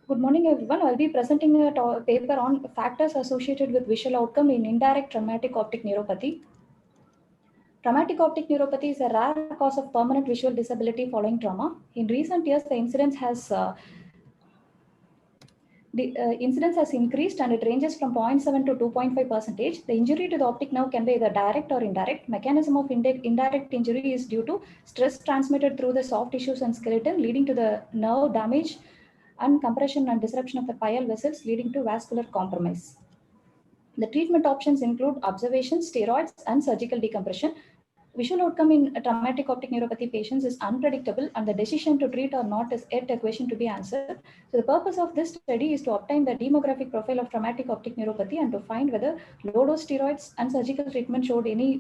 Good morning, everyone. I'll be presenting a paper on factors associated with visual outcome in indirect traumatic optic neuropathy. Traumatic optic neuropathy is a rare cause of permanent visual disability following trauma. In recent years, the incidence has increased and it ranges from 0.7 to 2.5%. The injury to the optic nerve can be either direct or indirect. Mechanism of indirect injury is due to stress transmitted through the soft tissues and skeleton, leading to the nerve damage and compression and disruption of the pial vessels, leading to vascular compromise. The treatment options include observation, steroids, and surgical decompression. Visual outcome in traumatic optic neuropathy patients is unpredictable, and the decision to treat or not is yet a question to be answered. So the purpose of this study is to obtain the demographic profile of traumatic optic neuropathy and to find whether low-dose steroids and surgical treatment showed any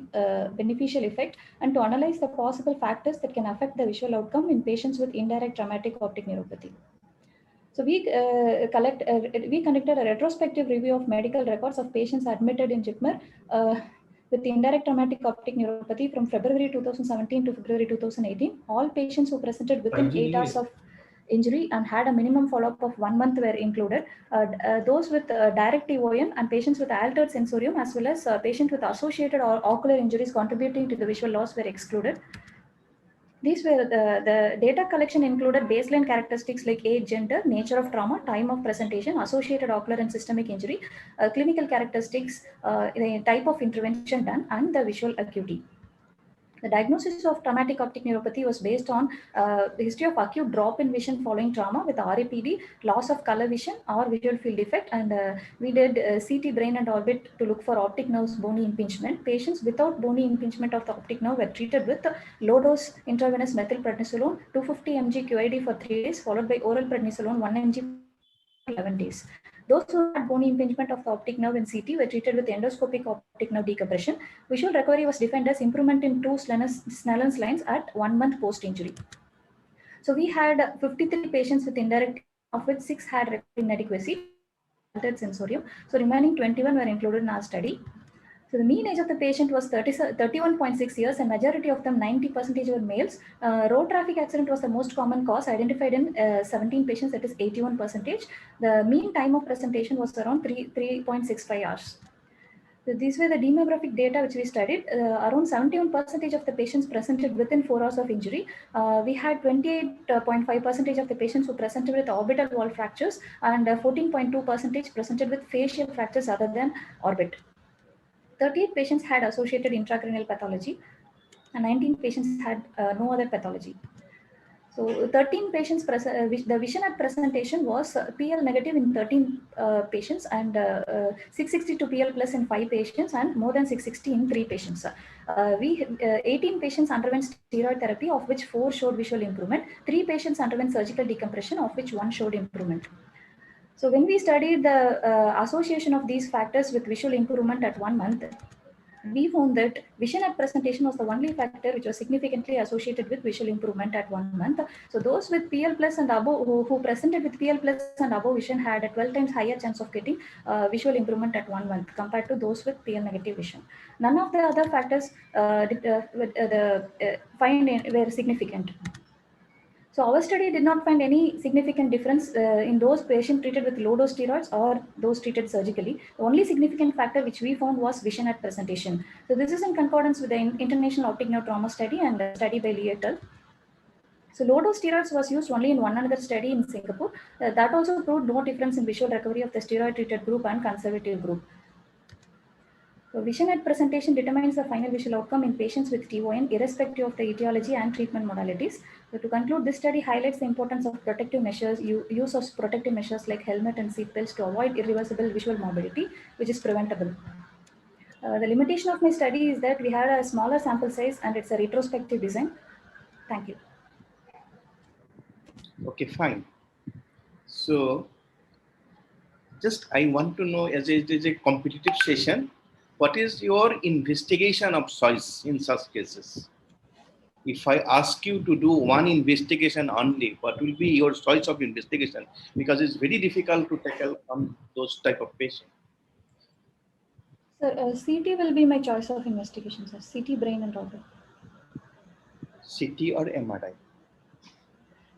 beneficial effect, and to analyze the possible factors that can affect the visual outcome in patients with indirect traumatic optic neuropathy. So we conducted a retrospective review of medical records of patients admitted in JIPMER with indirect traumatic optic neuropathy from February 2017 to February 2018. All patients who presented within 8 hours of injury and had a minimum follow-up of 1 month were included. Those with direct TON and patients with altered sensorium, as well as patients with associated or ocular injuries contributing to the visual loss, were excluded. These were the data collection included baseline characteristics like age, gender, nature of trauma, time of presentation, associated ocular and systemic injury, clinical characteristics, the type of intervention done, and the visual acuity. The diagnosis of traumatic optic neuropathy was based on the history of acute drop in vision following trauma with RAPD, loss of color vision or visual field defect, and we did CT brain and orbit to look for optic nerve's bony impingement. Patients without bony impingement of the optic nerve were treated with low-dose intravenous methylprednisolone 250 mg QID for 3 days, followed by oral prednisolone 1 mg for 11 days. Those who had bony impingement of the optic nerve in CT were treated with endoscopic optic nerve decompression. Visual recovery was defined as improvement in 2 Snellen's lines at 1 month post-injury. So we had 53 patients with indirect, of which 6 had recovery inadequacy, altered sensorium. So remaining 21 were included in our study. So the mean age of the patient was 31.6 years, and majority of them, 90% were males. Road traffic accident was the most common cause identified in 17 patients, that is 81%. The mean time of presentation was around 3.65 hours. So these were the demographic data which we studied. Around 71% of the patients presented within 4 hours of injury. We had 28.5% of the patients who presented with orbital wall fractures, and 14.2% presented with facial fractures other than orbit. 38 patients had associated intracranial pathology, and 19 patients had no other pathology. So 13 patients, the vision at presentation was PL negative in 13 patients, and 662 PL plus in 5 patients, and more than 660 in 3 patients. 18 patients underwent steroid therapy, of which 4 showed visual improvement. 3 patients underwent surgical decompression, of which 1 showed improvement. So when we studied the association of these factors with visual improvement at 1 month, we found that vision at presentation was the only factor which was significantly associated with visual improvement at 1 month. So those with PL plus and above, who presented with PL plus and above vision, had a 12 times higher chance of getting visual improvement at 1 month compared to those with PL negative vision. None of the other factors were significant. So our study did not find any significant difference in those patients treated with low-dose steroids or those treated surgically. The only significant factor which we found was vision at presentation. So this is in concordance with the International Optic Nerve Trauma Study and the study by Lee et al. So low-dose steroids was used only in one another study in Singapore. That also proved no difference in visual recovery of the steroid-treated group and conservative group. So vision at presentation determines the final visual outcome in patients with TON, irrespective of the etiology and treatment modalities. So to conclude, this study highlights the importance of protective measures, use of protective measures like helmet and seat belts to avoid irreversible visual morbidity, which is preventable. The limitation of my study is that we had a smaller sample size and it's a retrospective design. Thank you. Okay, fine. So just I want to know, as it is a competitive session, what is your investigation of choice in such cases? If I ask you to do one investigation only, what will be your choice of investigation? Because it's very difficult to tackle on those type of patients. Sir, CT will be my choice of investigation, sir. CT brain and orbit. CT or MRI?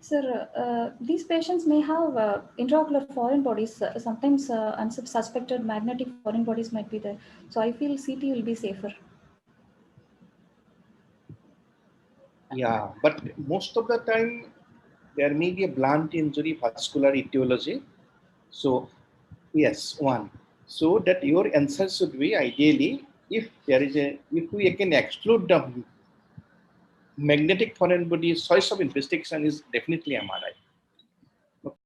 Sir, these patients may have intraocular foreign bodies. Sometimes unsuspected magnetic foreign bodies might be there. So I feel CT will be safer. Yeah, but most of the time there may be a blunt injury, vascular etiology. So yes, one. So that your answer should be ideally if if we can exclude the magnetic foreign body, choice of investigation is definitely MRI.